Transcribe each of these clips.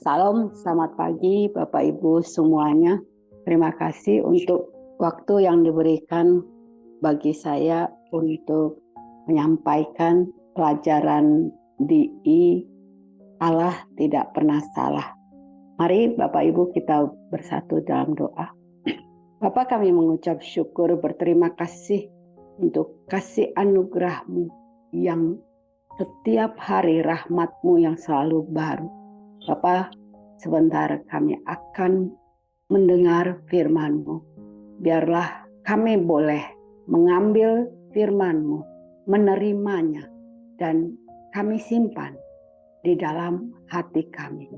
Salam, selamat pagi Bapak Ibu semuanya. Terima kasih untuk waktu yang diberikan bagi saya untuk menyampaikan pelajaran DI Allah tidak pernah salah. Mari Bapak Ibu kita bersatu dalam doa. Bapa, kami mengucap syukur berterima kasih untuk kasih anugerah-Mu yang setiap hari, rahmat-Mu yang selalu baru. Bapa, sebentar kami akan mendengar firman-Mu. Biarlah kami boleh mengambil firman-Mu, menerimanya, dan kami simpan di dalam hati kami.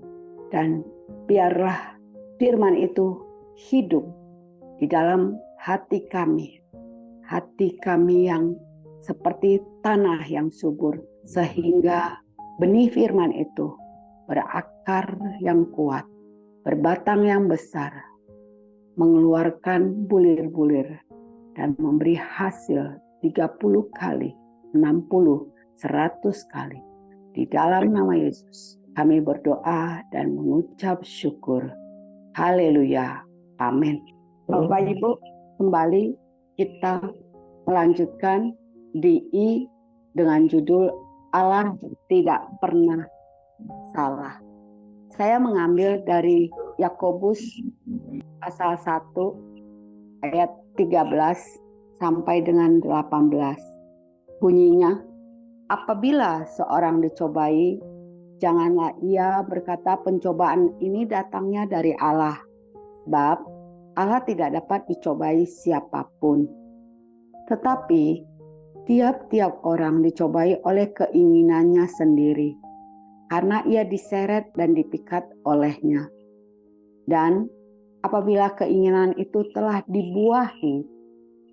Dan biarlah firman itu hidup di dalam hati kami yang seperti tanah yang subur, sehingga benih firman itu berakar yang kuat, berbatang yang besar, mengeluarkan bulir-bulir, dan memberi hasil 30 kali, 60, 100 kali. Di dalam nama Yesus, kami berdoa dan mengucap syukur. Haleluya. Amin. Bapak Ibu, kembali kita melanjutkan DI dengan judul Allah tidak pernah salah. Saya mengambil dari Yakobus pasal 1 ayat 13 sampai dengan 18. Bunyinya, apabila seorang dicobai, janganlah ia berkata pencobaan ini datangnya dari Allah. Sebab Allah tidak dapat dicobai siapapun. Tetapi tiap-tiap orang dicobai oleh keinginannya sendiri, karena ia diseret dan dipikat olehnya. Dan apabila keinginan itu telah dibuahi,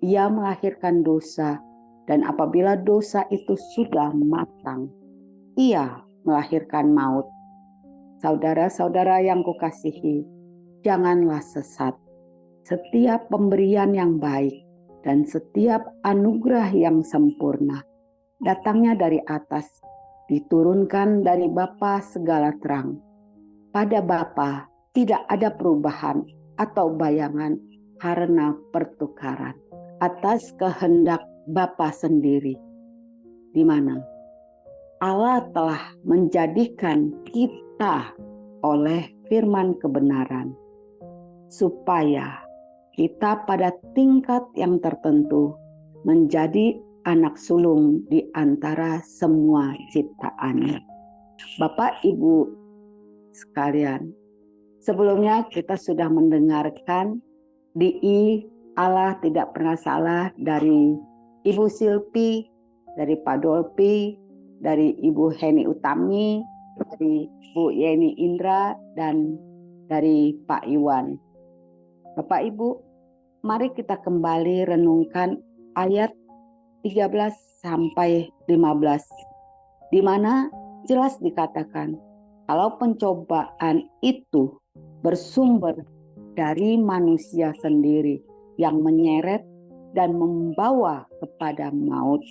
ia melahirkan dosa. Dan apabila dosa itu sudah matang, ia melahirkan maut. Saudara-saudara yang kukasihi, janganlah sesat. Setiap pemberian yang baik dan setiap anugerah yang sempurna datangnya dari atas, diturunkan dari Bapa segala terang. Pada Bapa tidak ada perubahan atau bayangan karena pertukaran atas kehendak Bapa sendiri, di mana Allah telah menjadikan kita oleh firman kebenaran, supaya kita pada tingkat yang tertentu menjadi anak sulung di antara semua ciptaannya. Bapak Ibu sekalian, sebelumnya kita sudah mendengarkan DI Allah tidak pernah salah dari Ibu Silpi, dari Pak Dolpi, dari Ibu Heni Utami, dari Bu Yeni Indra, dan dari Pak Iwan. Bapak Ibu, mari kita kembali renungkan ayat 13 sampai 15, di mana jelas dikatakan kalau pencobaan itu bersumber dari manusia sendiri yang menyeret dan membawa kepada maut.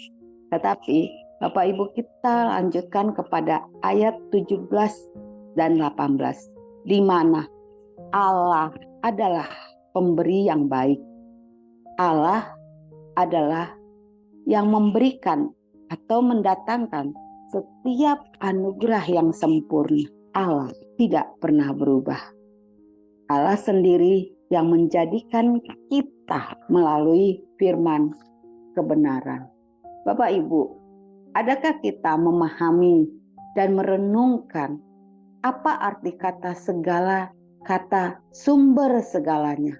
Tetapi Bapak Ibu, kita lanjutkan kepada ayat 17 dan 18, di mana Allah adalah pemberi yang baik. Allah adalah yang memberikan atau mendatangkan setiap anugerah yang sempurna. Allah tidak pernah berubah. Allah sendiri yang menjadikan kita melalui firman kebenaran. Bapak Ibu, adakah kita memahami dan merenungkan apa arti kata segala, kata sumber segalanya?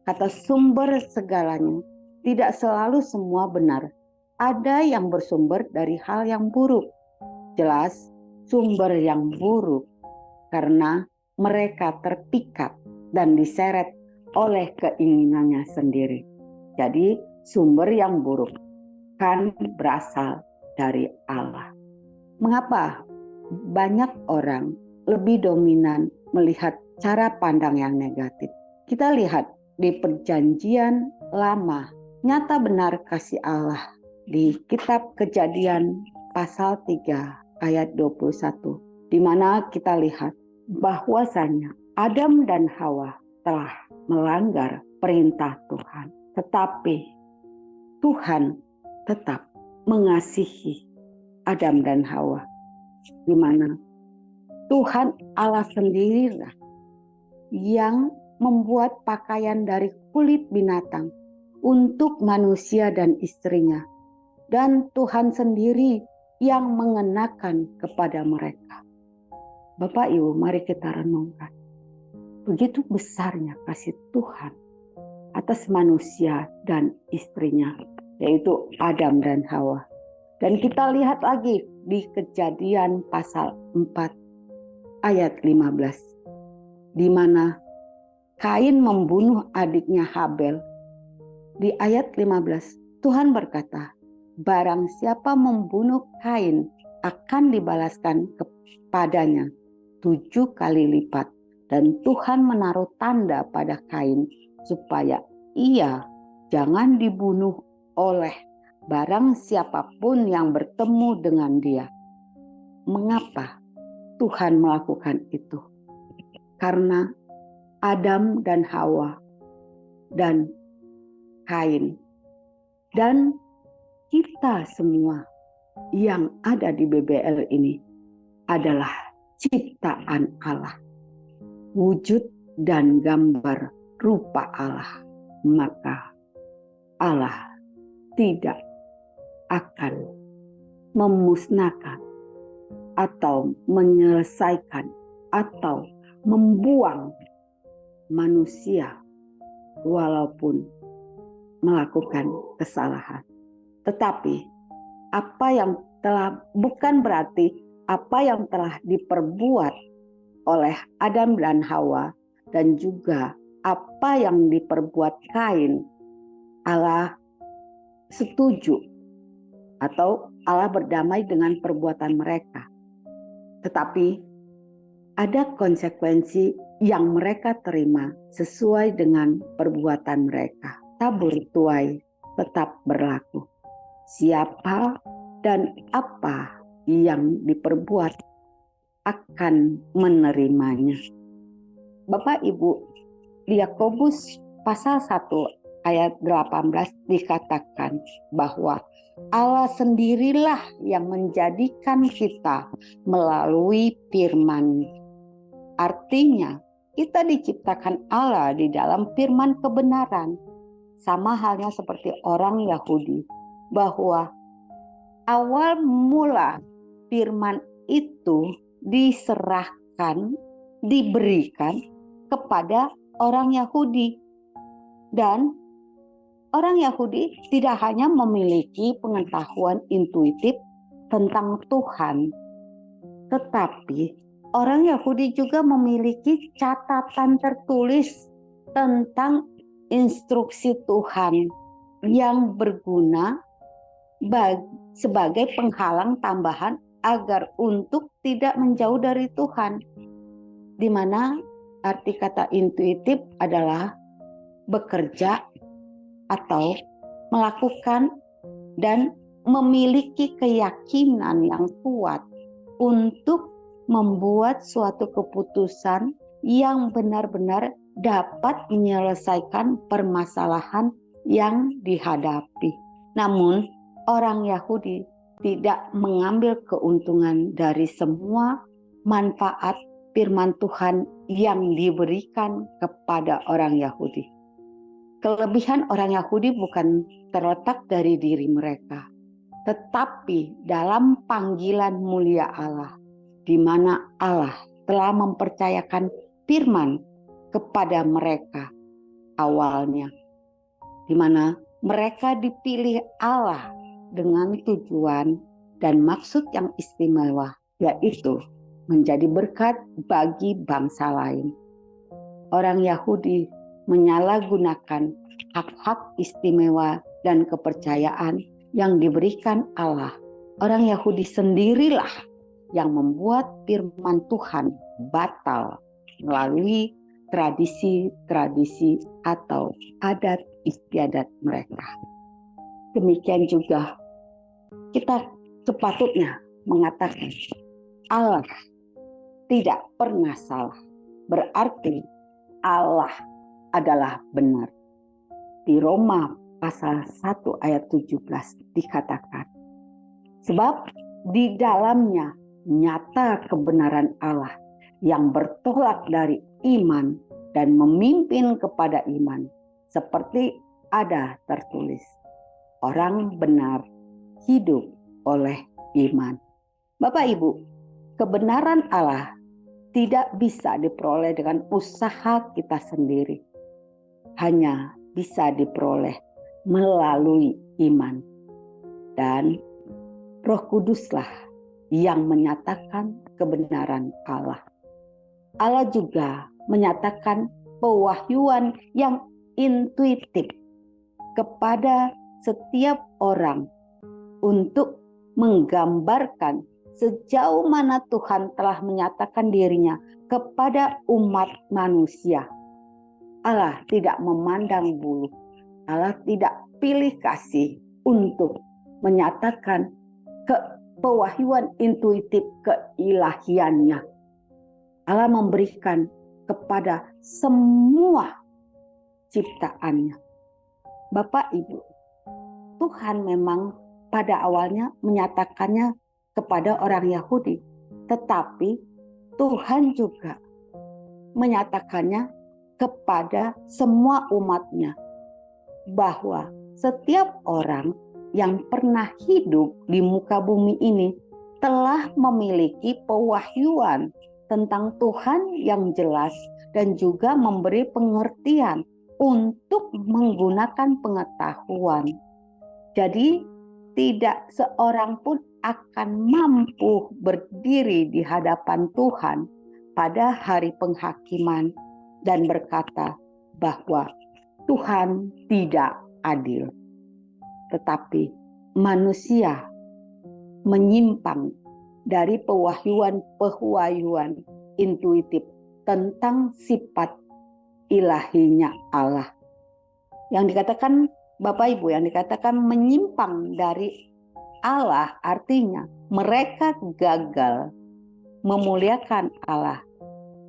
Kata sumber segalanya tidak selalu semua benar. Ada yang bersumber dari hal yang buruk. Jelas sumber yang buruk karena mereka terpikat dan diseret oleh keinginannya sendiri. Jadi sumber yang buruk kan berasal dari Allah. Mengapa banyak orang lebih dominan melihat cara pandang yang negatif? Kita lihat di Perjanjian Lama, nyata benar kasih Allah di kitab Kejadian pasal 3 ayat 21, di mana kita lihat bahwasanya Adam dan Hawa telah melanggar perintah Tuhan. Tetapi Tuhan tetap mengasihi Adam dan Hawa, di mana Tuhan Allah sendirilah yang membuat pakaian dari kulit binatang untuk manusia dan istrinya. Dan Tuhan sendiri yang mengenakan kepada mereka. Bapak Ibu, mari kita renungkan. Begitu besarnya kasih Tuhan atas manusia dan istrinya, yaitu Adam dan Hawa. Dan kita lihat lagi di Kejadian pasal 4 ayat 15. Di mana Kain membunuh adiknya Habel. Di ayat 15 Tuhan berkata, barang siapa membunuh Kain akan dibalaskan kepadanya 7 kali lipat. Dan Tuhan menaruh tanda pada Kain supaya ia jangan dibunuh oleh barang siapapun yang bertemu dengan dia. Mengapa Tuhan melakukan itu? Karena Adam dan Hawa dan Kain dan kita semua yang ada di BBL ini adalah ciptaan Allah, wujud dan gambar rupa Allah. Maka Allah tidak akan memusnahkan atau menyelesaikan atau membuang manusia walaupun melakukan kesalahan. Tetapi bukan berarti apa yang telah diperbuat oleh Adam dan Hawa dan juga apa yang diperbuat Kain, Allah setuju atau Allah berdamai dengan perbuatan mereka. Tetapi ada konsekuensi yang mereka terima sesuai dengan perbuatan mereka. Tabur tuai tetap berlaku. Siapa dan apa yang diperbuat akan menerimanya. Bapak Ibu, di Yakobus pasal 1 ayat 18 dikatakan bahwa Allah sendirilah yang menjadikan kita melalui firman. Artinya kita diciptakan Allah di dalam firman kebenaran. Sama halnya seperti orang Yahudi, bahwa awal mula firman itu diserahkan, diberikan kepada orang Yahudi. Dan orang Yahudi tidak hanya memiliki pengetahuan intuitif tentang Tuhan, tetapi orang Yahudi juga memiliki catatan tertulis tentang instruksi Tuhan yang berguna sebagai penghalang tambahan agar untuk tidak menjauh dari Tuhan. Di mana arti kata intuitif adalah bekerja atau melakukan dan memiliki keyakinan yang kuat untuk membuat suatu keputusan yang benar-benar dapat menyelesaikan permasalahan yang dihadapi. Namun orang Yahudi tidak mengambil keuntungan dari semua manfaat firman Tuhan yang diberikan kepada orang Yahudi. Kelebihan orang Yahudi bukan terletak dari diri mereka, tetapi dalam panggilan mulia Allah, di mana Allah telah mempercayakan firman kepada mereka awalnya, di mana mereka dipilih Allah dengan tujuan dan maksud yang istimewa, yaitu menjadi berkat bagi bangsa lain. Orang Yahudi menyalahgunakan hak-hak istimewa dan kepercayaan yang diberikan Allah. Orang Yahudi sendirilah yang membuat firman Tuhan batal melalui tradisi-tradisi atau adat istiadat mereka. Demikian juga kita sepatutnya mengatakan Allah tidak pernah salah. Berarti Allah adalah benar. Di Roma pasal 1 ayat 17 dikatakan, sebab di dalamnya nyata kebenaran Allah yang bertolak dari iman dan memimpin kepada iman. Seperti ada tertulis, orang benar hidup oleh iman. Bapak Ibu, kebenaran Allah tidak bisa diperoleh dengan usaha kita sendiri. Hanya bisa diperoleh melalui iman. Dan Roh Kuduslah yang menyatakan kebenaran Allah. Allah juga menyatakan pewahyuan yang intuitif kepada setiap orang untuk menggambarkan sejauh mana Tuhan telah menyatakan dirinya kepada umat manusia. Allah tidak memandang bulu. Allah tidak pilih kasih untuk menyatakan pewahyuan intuitif keilahiannya. Allah memberikan kepada semua ciptaannya. Bapak Ibu, Tuhan memang pada awalnya menyatakannya kepada orang Yahudi, tetapi Tuhan juga menyatakannya kepada semua umatnya, bahwa setiap orang yang pernah hidup di muka bumi ini telah memiliki pewahyuan tentang Tuhan yang jelas dan juga memberi pengertian untuk menggunakan pengetahuan. Jadi tidak seorang pun akan mampu berdiri di hadapan Tuhan pada hari penghakiman dan berkata bahwa Tuhan tidak adil. Tetapi manusia menyimpang dari pewahyuan intuitif tentang sifat ilahinya Allah. Yang dikatakan Bapak Ibu, yang dikatakan menyimpang dari Allah artinya mereka gagal memuliakan Allah.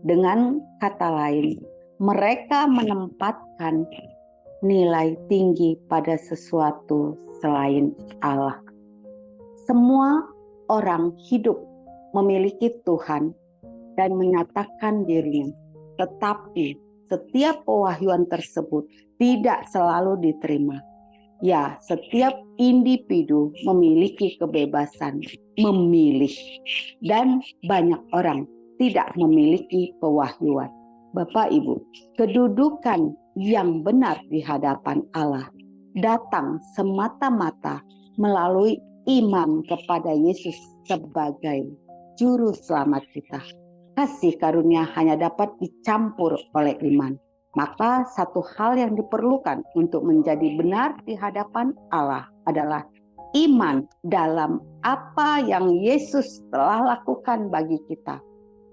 Dengan kata lain, mereka menempatkan nilai tinggi pada sesuatu selain Allah. Semua orang hidup memiliki Tuhan dan menyatakan dirinya, tetapi setiap pewahyuan tersebut tidak selalu diterima. Ya, setiap individu memiliki kebebasan memilih, dan banyak orang tidak memiliki pewahyuan. Bapak Ibu, kedudukan yang benar di hadapan Allah datang semata-mata melalui iman kepada Yesus sebagai juru selamat kita. Kasih karunia hanya dapat dicampur oleh iman. Maka satu hal yang diperlukan untuk menjadi benar di hadapan Allah adalah iman dalam apa yang Yesus telah lakukan bagi kita.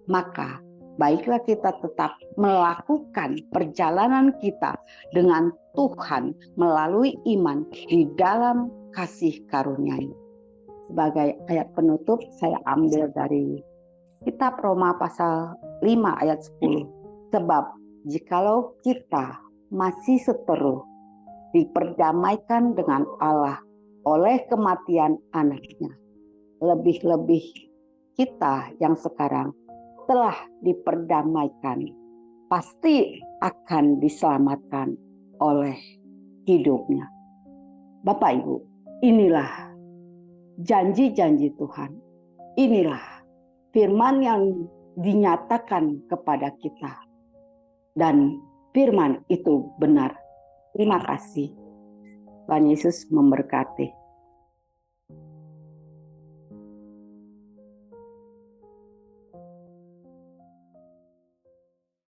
Maka baiklah kita tetap melakukan perjalanan kita dengan Tuhan melalui iman di dalam kasih karunia-Nya. Sebagai ayat penutup saya ambil dari kitab Roma pasal 5 ayat 10. Sebab jikalau kita masih seteru diperdamaikan dengan Allah oleh kematian anaknya, lebih-lebih kita yang sekarang telah diperdamaikan pasti akan diselamatkan oleh hidupnya. Bapak Ibu, inilah janji-janji Tuhan. Inilah firman yang dinyatakan kepada kita. Dan firman itu benar. Terima kasih. Tuhan Yesus memberkati.